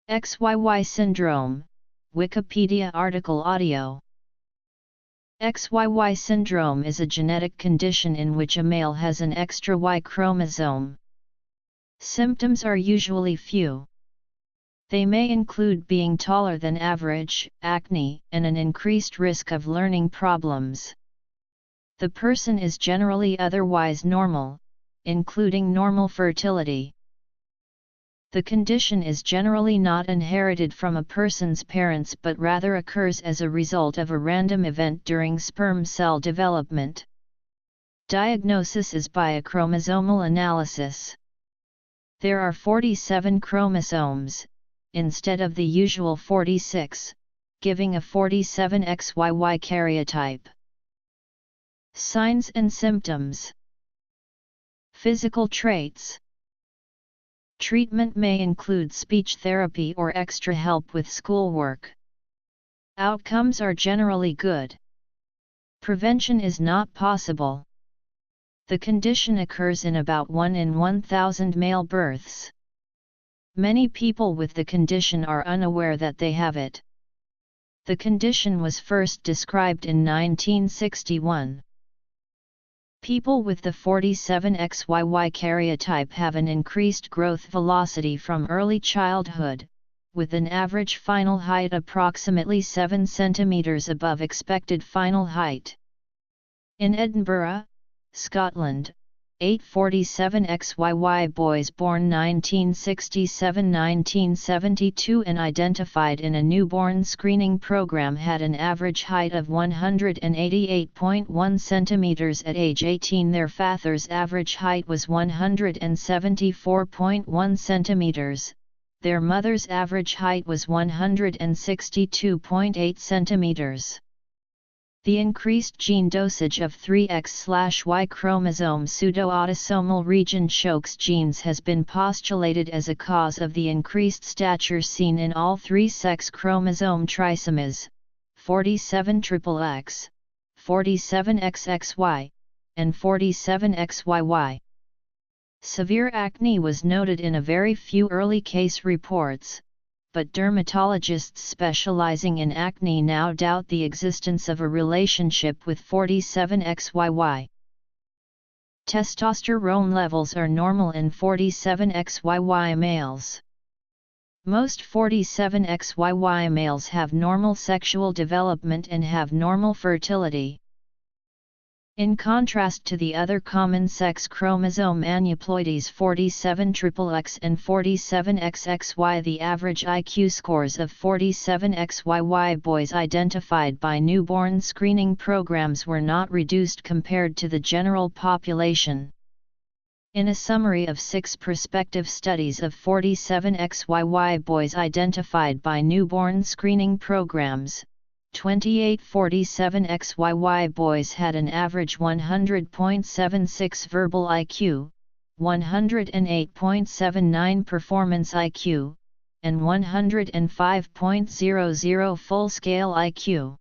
XYY syndrome, Wikipedia article audio. XYY syndrome is a genetic condition in which a male has an extra Y chromosome. Symptoms are usually few. They may include being taller than average, acne, and an increased risk of learning problems. The person is generally otherwise normal, including normal fertility. The condition is generally not inherited from a person's parents but rather occurs as a result of a random event during sperm cell development. Diagnosis is by a chromosomal analysis. There are 47 chromosomes, instead of the usual 46, giving a 47 XYY karyotype. Signs and symptoms. Physical traits. Treatment may include speech therapy or extra help with schoolwork. Outcomes are generally good. Prevention is not possible. The condition occurs in about 1 in 1,000 male births. Many people with the condition are unaware that they have it. The condition was first described in 1961. People with the 47 XYY karyotype have an increased growth velocity from early childhood, with an average final height approximately 7 cm above expected final height. In Edinburgh, Scotland, 847 XYY boys born 1967-1972 and identified in a newborn screening program had an average height of 188.1 cm at age 18. Their father's average height was 174.1 cm. Their mother's average height was 162.8 cm. The increased gene dosage of 3X/Y chromosome pseudoautosomal region Shoke's genes has been postulated as a cause of the increased stature seen in all three sex chromosome trisomies, 47XX, 47XXY, and 47XYY. Severe acne was noted in a very few early case reports, but dermatologists specializing in acne now doubt the existence of a relationship with 47XYY. Testosterone levels are normal in 47XYY males. Most 47XYY males have normal sexual development and have normal fertility. In contrast to the other common sex chromosome aneuploidies 47XX and 47XXY, the average IQ scores of 47XYY boys identified by newborn screening programs were not reduced compared to the general population. In a summary of 6 prospective studies of 47XYY boys identified by newborn screening programs, 28 47XYY boys had an average 100.76 verbal IQ, 108.79 performance IQ, and 105.00 full-scale IQ.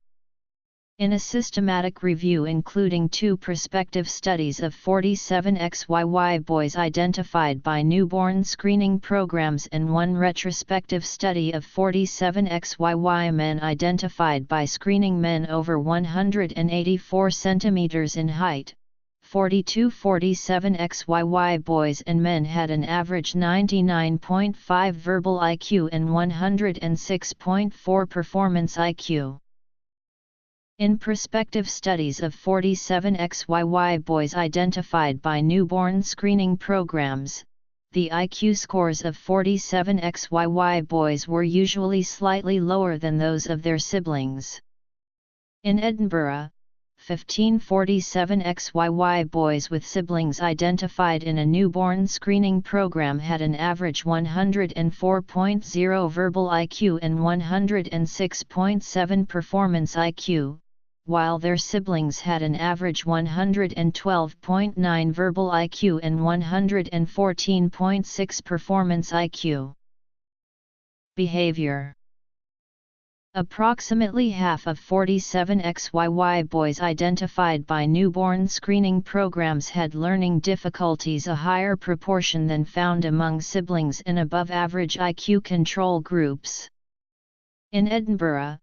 In a systematic review including 2 prospective studies of 47XYY boys identified by newborn screening programs and 1 retrospective study of 47XYY men identified by screening, men over 184 cm in height, 42 47XYY boys and men had an average 99.5 verbal IQ and 106.4 performance IQ. In prospective studies of 47XYY boys identified by newborn screening programs, the IQ scores of 47XYY boys were usually slightly lower than those of their siblings. In Edinburgh, 15 47XYY boys with siblings identified in a newborn screening program had an average 104.0 verbal IQ and 106.7 performance IQ, while their siblings had an average 112.9 verbal IQ and 114.6 performance IQ. Behavior. Approximately half of 47XYY boys identified by newborn screening programs had learning difficulties, a higher proportion than found among siblings in above-average IQ control groups. In Edinburgh,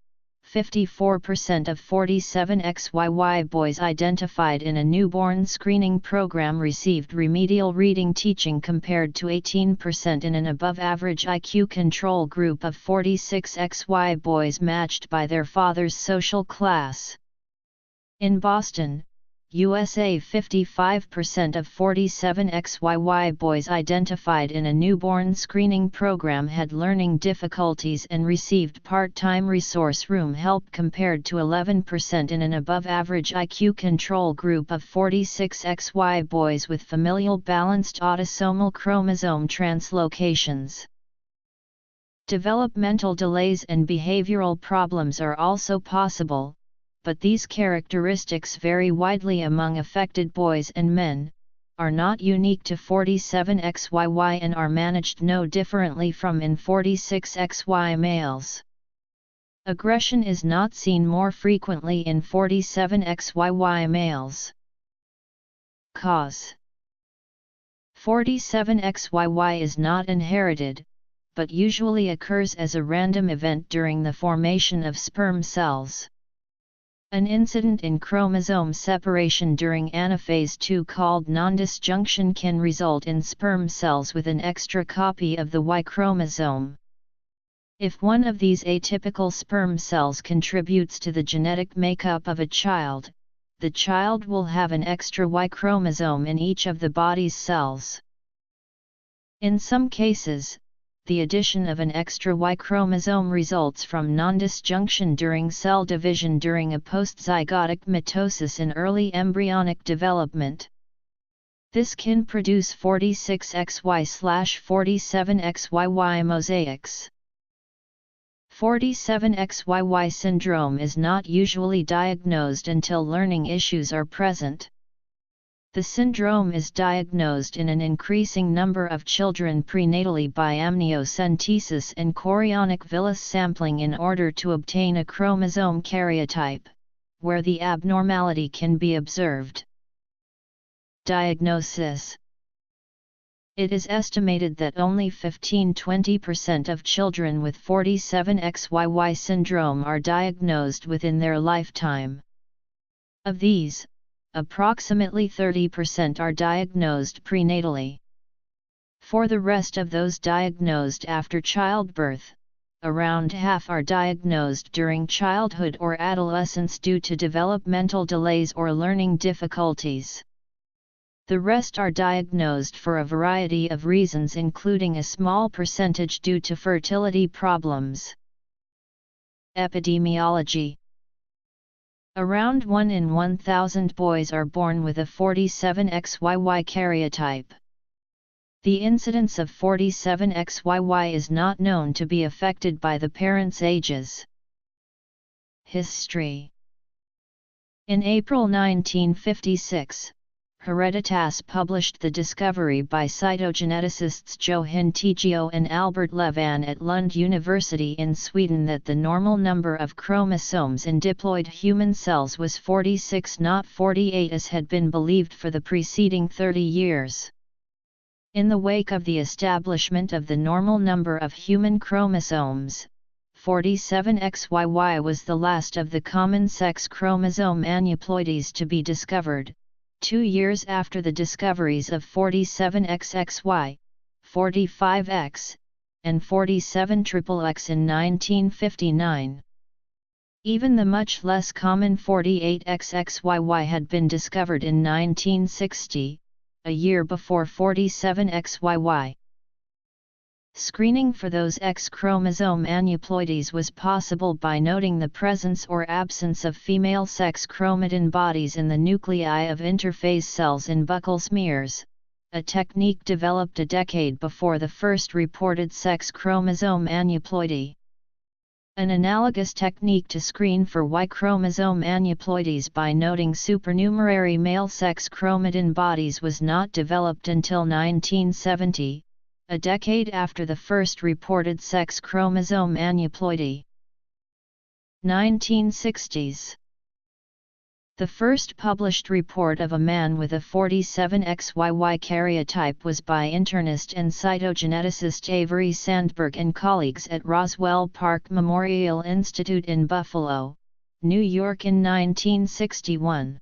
54% of 47XYY boys identified in a newborn screening program received remedial reading teaching compared to 18% in an above-average IQ control group of 46XY boys matched by their father's social class. In Boston, USA, 55% of 47XYY boys identified in a newborn screening program had learning difficulties and received part-time resource room help compared to 11% in an above-average IQ control group of 46XY boys with familial balanced autosomal chromosome translocations. Developmental delays and behavioral problems are also possible, but these characteristics vary widely among affected boys and men, are not unique to 47XYY and are managed no differently from in 46XY males. Aggression is not seen more frequently in 47XYY males. Cause: 47XYY is not inherited, but usually occurs as a random event during the formation of sperm cells. An incident in chromosome separation during anaphase 2 called non-disjunction can result in sperm cells with an extra copy of the Y chromosome. If one of these atypical sperm cells contributes to the genetic makeup of a child, the child will have an extra Y chromosome in each of the body's cells. In some cases, the addition of an extra Y chromosome results from non-disjunction during cell division during a postzygotic mitosis in early embryonic development. This can produce 46XY/47XYY mosaics. 47XYY syndrome is not usually diagnosed until learning issues are present. The syndrome is diagnosed in an increasing number of children prenatally by amniocentesis and chorionic villus sampling in order to obtain a chromosome karyotype, where the abnormality can be observed. Diagnosis: it is estimated that only 15–20% of children with 47XYY syndrome are diagnosed within their lifetime. Of these, approximately 30% are diagnosed prenatally. For the rest of those diagnosed after childbirth, around half are diagnosed during childhood or adolescence due to developmental delays or learning difficulties. The rest are diagnosed for a variety of reasons, including a small percentage due to fertility problems. Epidemiology: around 1 in 1,000 boys are born with a 47XYY karyotype. The incidence of 47XYY is not known to be affected by the parents' ages. History: in April 1956, Hereditas published the discovery by cytogeneticists Johan Tigeo and Albert Levan at Lund University in Sweden that the normal number of chromosomes in diploid human cells was 46, not 48 as had been believed for the preceding 30 years. In the wake of the establishment of the normal number of human chromosomes, 47XYY was the last of the common sex chromosome aneuploidies to be discovered. 2 years after the discoveries of 47XXY, 45X, and 47XXX in 1959. Even the much less common 48XXYY had been discovered in 1960, a year before 47XYY. Screening for those X chromosome aneuploidies was possible by noting the presence or absence of female sex chromatin bodies in the nuclei of interphase cells in buccal smears, a technique developed a decade before the first reported sex chromosome aneuploidy. An analogous technique to screen for Y chromosome aneuploidies by noting supernumerary male sex chromatin bodies was not developed until 1970. A decade after the first reported sex chromosome aneuploidy. 1960s. The first published report of a man with a 47XYY karyotype was by internist and cytogeneticist Avery Sandberg and colleagues at Roswell Park Memorial Institute in Buffalo, New York in 1961.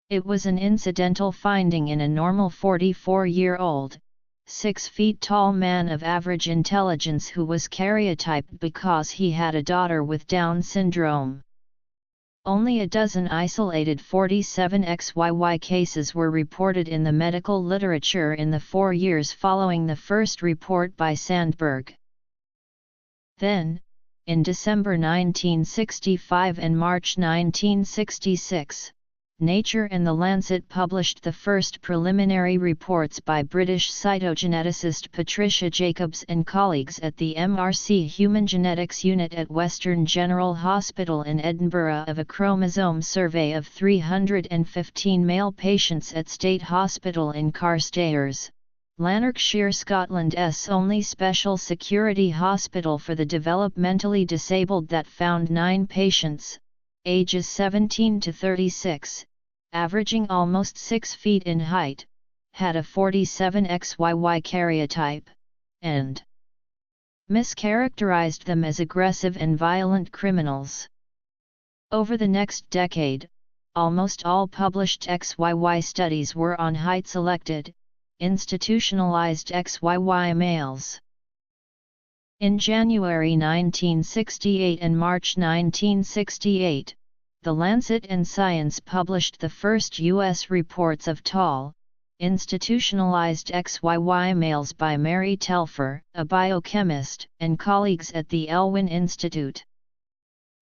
It was an incidental finding in a normal 44-year-old, 6 feet tall man of average intelligence who was karyotyped because he had a daughter with Down syndrome. Only a dozen isolated 47XYY cases were reported in the medical literature in the 4 years following the first report by Sandberg. Then, in December 1965 and March 1966, Nature and The Lancet published the first preliminary reports by British cytogeneticist Patricia Jacobs and colleagues at the MRC Human Genetics Unit at Western General Hospital in Edinburgh of a chromosome survey of 315 male patients at State Hospital in Carstairs, Lanarkshire, Scotland's only special security hospital for the developmentally disabled that found 9 patients, ages 17 to 36, averaging almost 6 feet in height, had a 47XYY karyotype, and mischaracterized them as aggressive and violent criminals. Over the next decade, almost all published XYY studies were on height-selected, institutionalized XYY males. In January 1968 and March 1968, The Lancet and Science published the first U.S. reports of tall, institutionalized XYY males by Mary Telfer, a biochemist, and colleagues at the Elwyn Institute.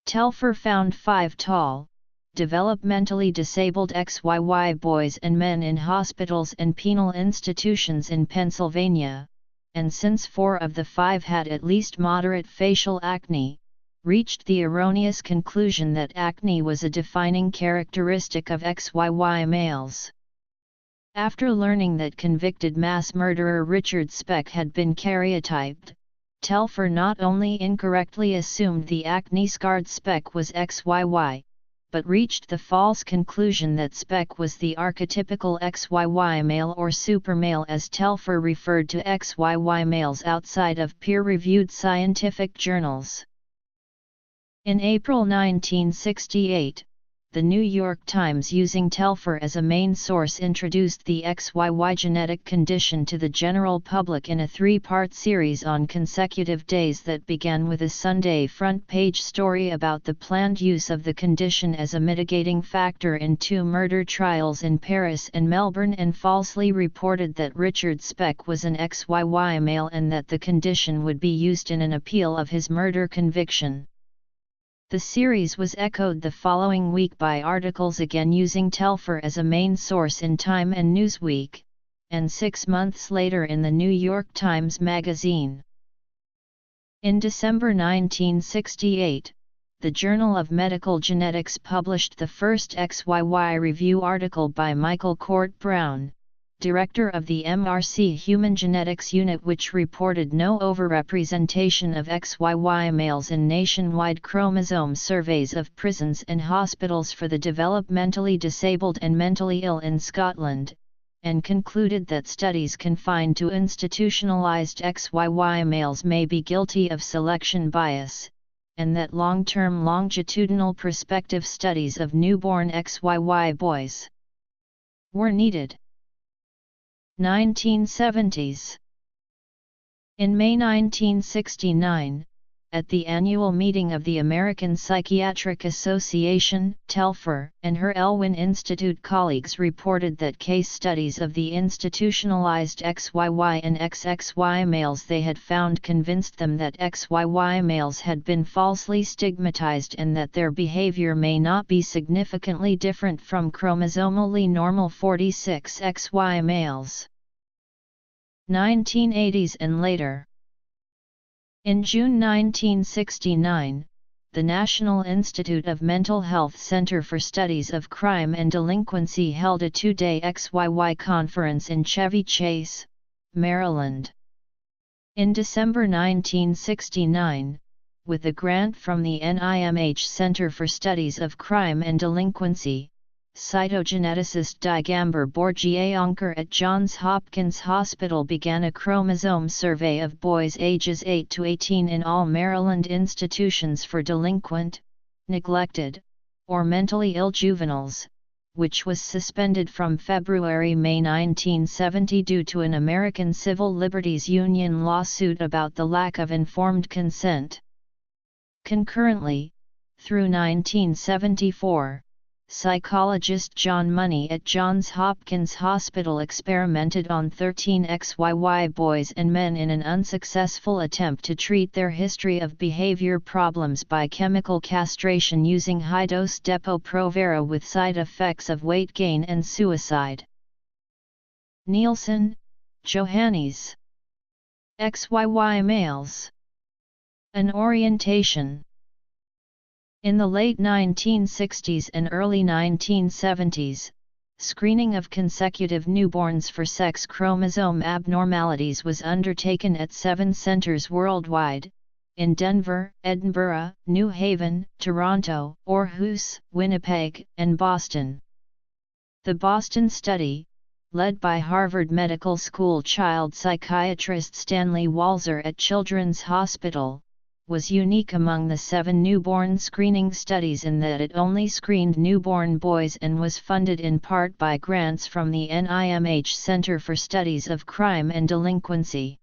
Telfer found 5 tall, developmentally disabled XYY boys and men in hospitals and penal institutions in Pennsylvania, and since 4 of the 5 had at least moderate facial acne, reached the erroneous conclusion that acne was a defining characteristic of XYY males. After learning that convicted mass murderer Richard Speck had been karyotyped, Telfer not only incorrectly assumed the acne-scarred Speck was XYY, but reached the false conclusion that Speck was the archetypical XYY male or supermale, as Telfer referred to XYY males outside of peer-reviewed scientific journals. In April 1968, The New York Times, using Telfer as a main source, introduced the XYY genetic condition to the general public in a 3-part series on consecutive days that began with a Sunday front-page story about the planned use of the condition as a mitigating factor in 2 murder trials in Paris and Melbourne, and falsely reported that Richard Speck was an XYY male and that the condition would be used in an appeal of his murder conviction. The series was echoed the following week by articles again using Telfer as a main source in Time and Newsweek, and 6 months later in the New York Times Magazine. In December 1968, the Journal of Medical Genetics published the first XYY review article by Michael Court Brown, director of the MRC Human Genetics Unit, which reported no overrepresentation of XYY males in nationwide chromosome surveys of prisons and hospitals for the developmentally disabled and mentally ill in Scotland, and concluded that studies confined to institutionalized XYY males may be guilty of selection bias, and that long-term longitudinal prospective studies of newborn XYY boys were needed. 1970s. In May 1969, at the annual meeting of the American Psychiatric Association, Telfer and her Elwyn Institute colleagues reported that case studies of the institutionalized XYY and XXY males they had found convinced them that XYY males had been falsely stigmatized and that their behavior may not be significantly different from chromosomally normal 46XY males. 1980s and later. In June 1969, the National Institute of Mental Health Center for Studies of Crime and Delinquency held a 2-day XYY conference in Chevy Chase, Maryland. In December 1969, with a grant from the NIMH Center for Studies of Crime and Delinquency, cytogeneticist Digamber Borgier-Onker at Johns Hopkins Hospital began a chromosome survey of boys ages 8 to 18 in all Maryland institutions for delinquent, neglected, or mentally ill juveniles, which was suspended from February-May 1970 due to an American Civil Liberties Union lawsuit about the lack of informed consent. Concurrently, through 1974, psychologist John Money at Johns Hopkins Hospital experimented on 13 XYY boys and men in an unsuccessful attempt to treat their history of behavior problems by chemical castration using high-dose Depo-Provera with side effects of weight gain and suicide. Nielsen, Johannes. XYY males. An orientation. In the late 1960s and early 1970s, screening of consecutive newborns for sex chromosome abnormalities was undertaken at 7 centers worldwide, in Denver, Edinburgh, New Haven, Toronto, Aarhus, Winnipeg, and Boston. The Boston study, led by Harvard Medical School child psychiatrist Stanley Walzer at Children's Hospital, was unique among the 7 newborn screening studies in that it only screened newborn boys and was funded in part by grants from the NIMH Center for Studies of Crime and Delinquency.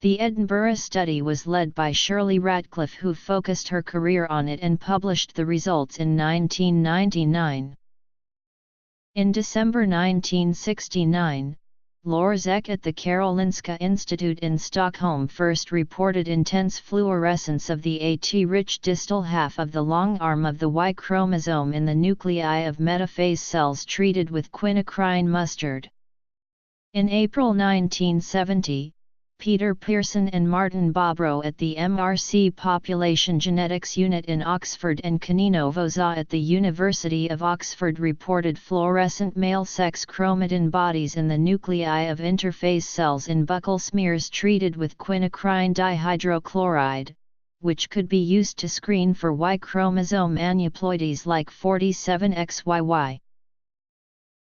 The Edinburgh study was led by Shirley Ratcliffe, who focused her career on it and published the results in 1999. In December 1969, Lorzek at the Karolinska Institute in Stockholm first reported intense fluorescence of the AT-rich distal half of the long arm of the Y chromosome in the nuclei of metaphase cells treated with quinacrine mustard. In April 1970, Peter Pearson and Martin Bobrow at the MRC Population Genetics Unit in Oxford and Canino Voza at the University of Oxford reported fluorescent male sex chromatin bodies in the nuclei of interphase cells in buccal smears treated with quinacrine dihydrochloride, which could be used to screen for Y chromosome aneuploidies like 47XYY.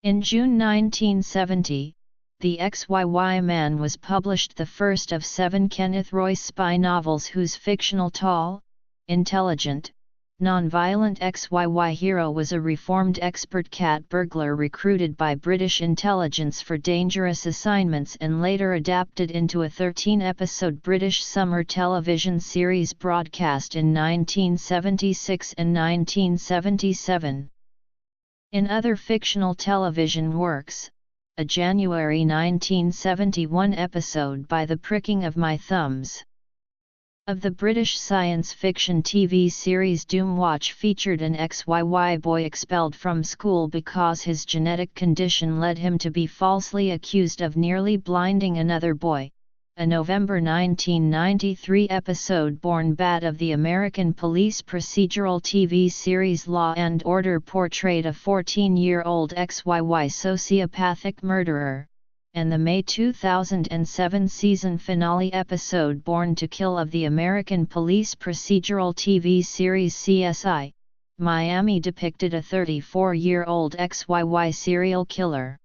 In June 1970, The XYY Man was published, the first of 7 Kenneth Royce spy novels whose fictional tall, intelligent, non-violent XYY hero was a reformed expert cat burglar recruited by British intelligence for dangerous assignments and later adapted into a 13-episode British summer television series broadcast in 1976 and 1977. In other fictional television works, a January 1971 episode By the Pricking of My Thumbs of the British science fiction TV series Doomwatch featured an XYY boy expelled from school because his genetic condition led him to be falsely accused of nearly blinding another boy. A November 1993 episode Born Bad of the American police procedural TV series Law and Order portrayed a 14-year-old XYY sociopathic murderer, and the May 2007 season finale episode Born to Kill of the American police procedural TV series CSI: Miami depicted a 34-year-old XYY serial killer.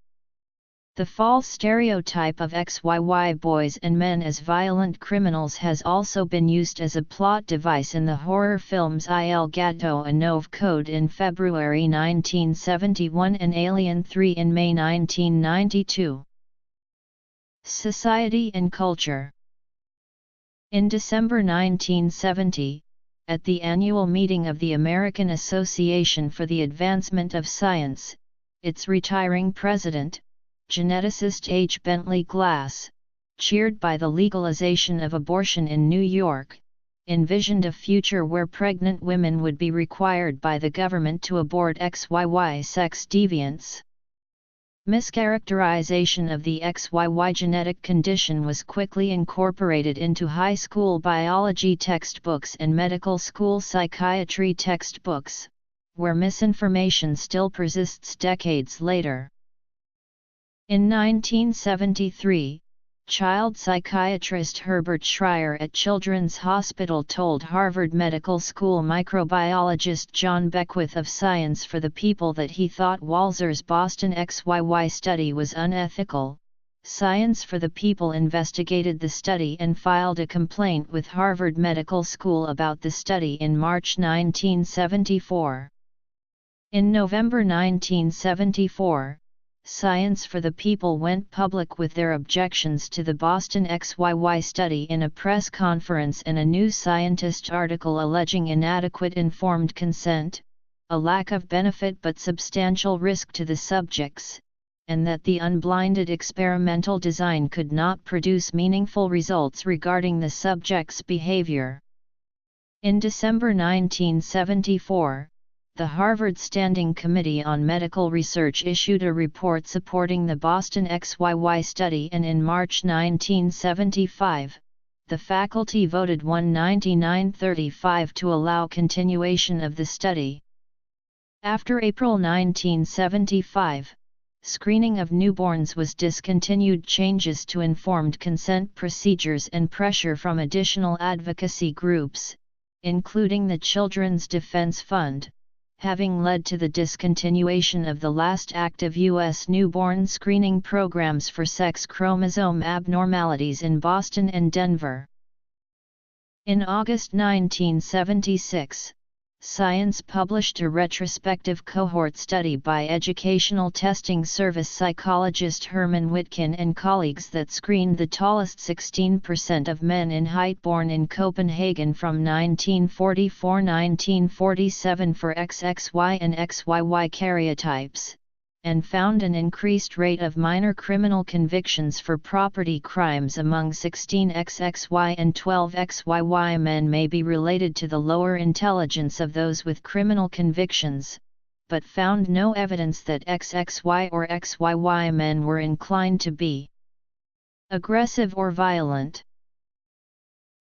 The false stereotype of XYY boys and men as violent criminals has also been used as a plot device in the horror films Il Gatto a Nuovo Code in February 1971 and Alien 3 in May 1992. Society and culture. In December 1970, at the annual meeting of the American Association for the Advancement of Science, its retiring president, geneticist H. Bentley Glass, cheered by the legalization of abortion in New York, envisioned a future where pregnant women would be required by the government to abort XYY sex deviants. Mischaracterization of the XYY genetic condition was quickly incorporated into high school biology textbooks and medical school psychiatry textbooks, where misinformation still persists decades later. In 1973, child psychiatrist Herbert Schreier at Children's Hospital told Harvard Medical School microbiologist John Beckwith of Science for the People that he thought Walzer's Boston XYY study was unethical. Science for the People investigated the study and filed a complaint with Harvard Medical School about the study in March 1974. In November 1974, Science for the People went public with their objections to the Boston XYY study in a press conference and a New Scientist article alleging inadequate informed consent, a lack of benefit but substantial risk to the subjects, and that the unblinded experimental design could not produce meaningful results regarding the subjects' behavior. In December 1974, the Harvard Standing Committee on Medical Research issued a report supporting the Boston XYY study, and in March 1975, the faculty voted 199-35 to allow continuation of the study. After April 1975, screening of newborns was discontinued. Changes to informed consent procedures and pressure from additional advocacy groups, including the Children's Defense Fund, having led to the discontinuation of the last active U.S. newborn screening programs for sex chromosome abnormalities in Boston and Denver. In August 1976, Science published a retrospective cohort study by educational testing service psychologist Herman Witkin and colleagues that screened the tallest 16% of men in height born in Copenhagen from 1944–1947 for XXY and XYY karyotypes, and found an increased rate of minor criminal convictions for property crimes among 16 XXY and 12 XYY men may be related to the lower intelligence of those with criminal convictions, but found no evidence that XXY or XYY men were inclined to be aggressive or violent.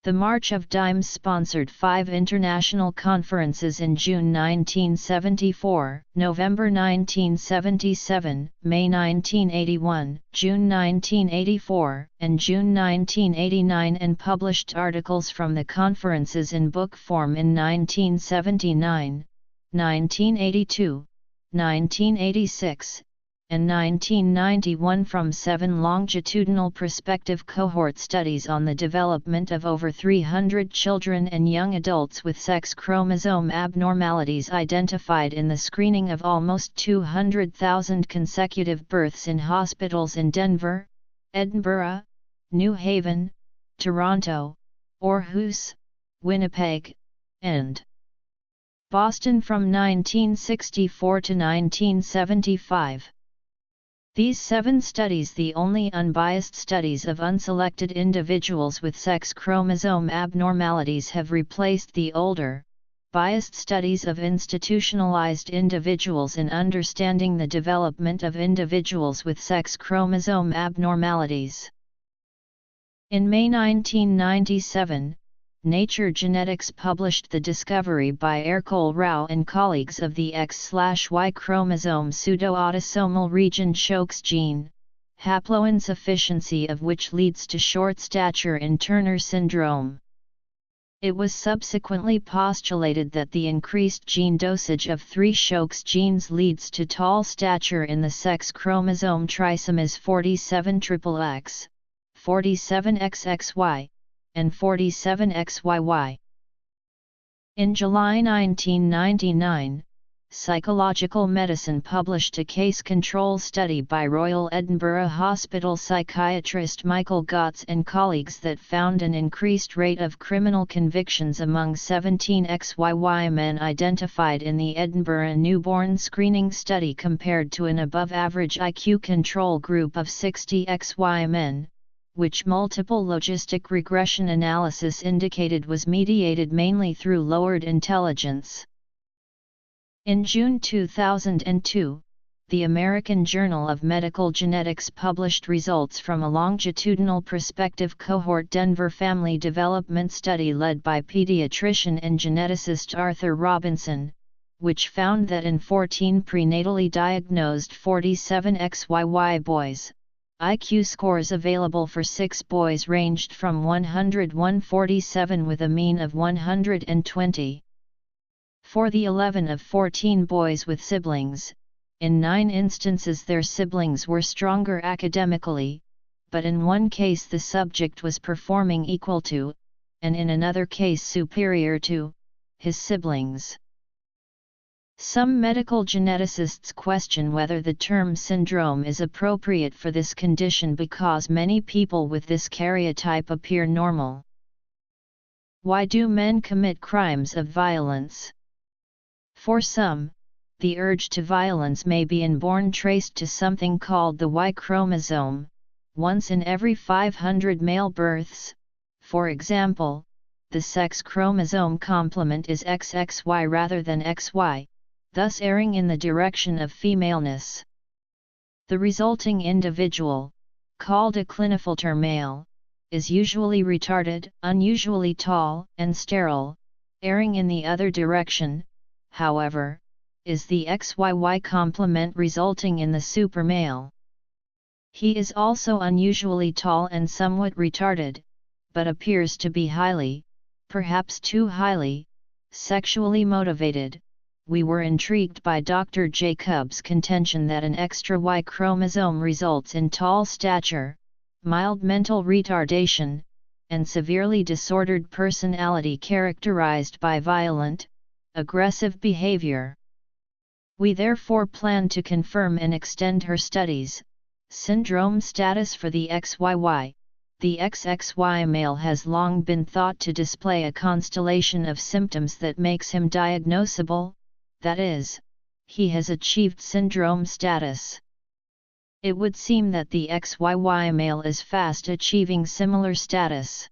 The March of Dimes sponsored 5 international conferences in June 1974, November 1977, May 1981, June 1984, and June 1989, and published articles from the conferences in book form in 1979, 1982, 1986, and 1991 from 7 longitudinal prospective cohort studies on the development of over 300 children and young adults with sex chromosome abnormalities identified in the screening of almost 200,000 consecutive births in hospitals in Denver, Edinburgh, New Haven, Toronto, Aarhus, Winnipeg, and Boston from 1964 to 1975. These 7 studies, the only unbiased studies of unselected individuals with sex chromosome abnormalities, have replaced the older, biased studies of institutionalized individuals in understanding the development of individuals with sex chromosome abnormalities. In May 1997, Nature Genetics published the discovery by Ercole Rao and colleagues of the X/Y chromosome pseudoautosomal region Shox gene, haploinsufficiency of which leads to short stature in Turner syndrome. It was subsequently postulated that the increased gene dosage of 3 Shox genes leads to tall stature in the sex chromosome trisomies 47XXX, 47XXY, and 47XYY. In July 1999, Psychological Medicine published a case control study by Royal Edinburgh Hospital psychiatrist Michael Gotts and colleagues that found an increased rate of criminal convictions among 17 XYY men identified in the Edinburgh newborn screening study compared to an above-average IQ control group of 60 XY men, which multiple logistic regression analysis indicated was mediated mainly through lowered intelligence. In June 2002, the American Journal of Medical Genetics published results from a longitudinal prospective cohort Denver family development study led by pediatrician and geneticist Arthur Robinson, which found that in 14 prenatally diagnosed 47 XYY boys, IQ scores available for 6 boys ranged from 100-147 with a mean of 120. For the 11 of 14 boys with siblings, in 9 instances their siblings were stronger academically, but in one case the subject was performing equal to, and in another case superior to, his siblings. Some medical geneticists question whether the term syndrome is appropriate for this condition because many people with this karyotype appear normal. Why do men commit crimes of violence? For some, the urge to violence may be inborn, traced to something called the Y chromosome. Once in every 500 male births, for example, the sex chromosome complement is XXY rather than XY, thus erring in the direction of femaleness. The resulting individual, called a Klinefelter male, is usually retarded, unusually tall, and sterile. Erring in the other direction, however, is the XYY complement resulting in the supermale. He is also unusually tall and somewhat retarded, but appears to be highly, perhaps too highly, sexually motivated. We were intrigued by Dr. Jacobs' contention that an extra Y chromosome results in tall stature, mild mental retardation, and severely disordered personality characterized by violent, aggressive behavior. We therefore plan to confirm and extend her studies. Syndrome status for the XYY. The XXY male has long been thought to display a constellation of symptoms that makes him diagnosable, that is, he has achieved syndrome status. It would seem that the XYY male is fast achieving similar status.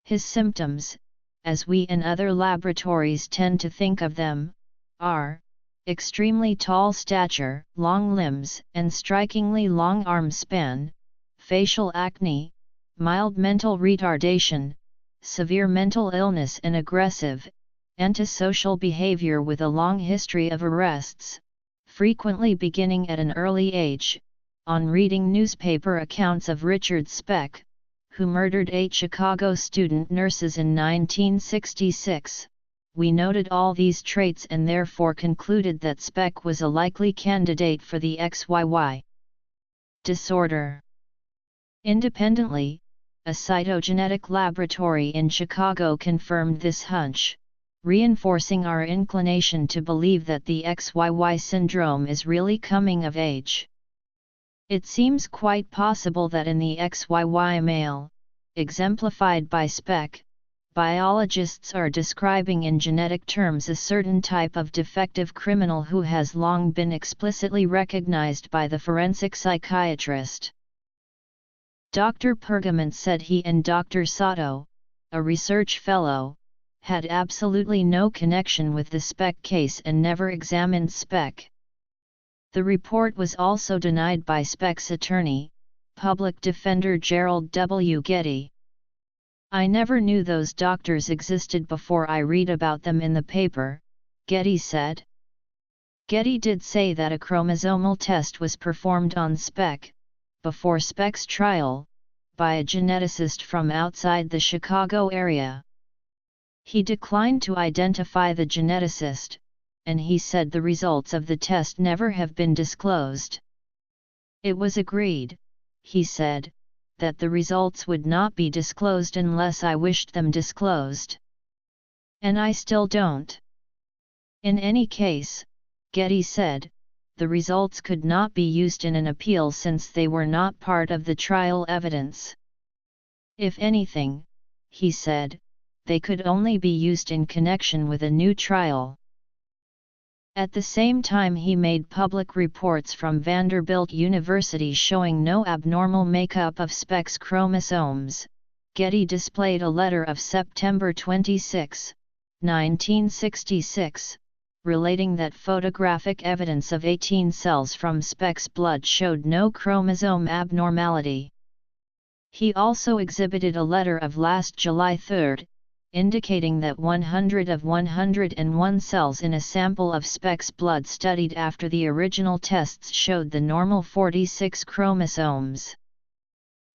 His symptoms, as we in other laboratories tend to think of them, are extremely tall stature, long limbs, and strikingly long arm span, facial acne, mild mental retardation, severe mental illness and aggressive, antisocial behavior with a long history of arrests, frequently beginning at an early age. On reading newspaper accounts of Richard Speck, who murdered 8 Chicago student nurses in 1966, we noted all these traits and therefore concluded that Speck was a likely candidate for the XYY disorder. Independently, a cytogenetic laboratory in Chicago confirmed this hunch, reinforcing our inclination to believe that the XYY syndrome is really coming of age. It seems quite possible that in the XYY male, exemplified by Speck, biologists are describing in genetic terms a certain type of defective criminal who has long been explicitly recognized by the forensic psychiatrist. Dr. Pergament said he and Dr. Sato, a research fellow, had absolutely no connection with the Speck case and never examined Speck. The report was also denied by Speck's attorney, public defender Gerald W. Getty. I never knew those doctors existed before I read about them in the paper, Getty said. Getty did say that a chromosomal test was performed on Speck, before Speck's trial, by a geneticist from outside the Chicago area. He declined to identify the geneticist, and he said the results of the test never have been disclosed. It was agreed, he said, that the results would not be disclosed unless I wished them disclosed. And I still don't. In any case, Getty said, the results could not be used in an appeal since they were not part of the trial evidence. If anything, he said, they could only be used in connection with a new trial. At the same time he made public reports from Vanderbilt University showing no abnormal makeup of Speck's chromosomes. Getty displayed a letter of September 26, 1966, relating that photographic evidence of 18 cells from Speck's blood showed no chromosome abnormality. He also exhibited a letter of last July 3, indicating that 100 of 101 cells in a sample of Speck's blood studied after the original tests showed the normal 46 chromosomes.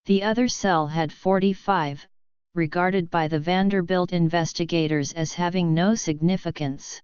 The other cell had 45, regarded by the Vanderbilt investigators as having no significance.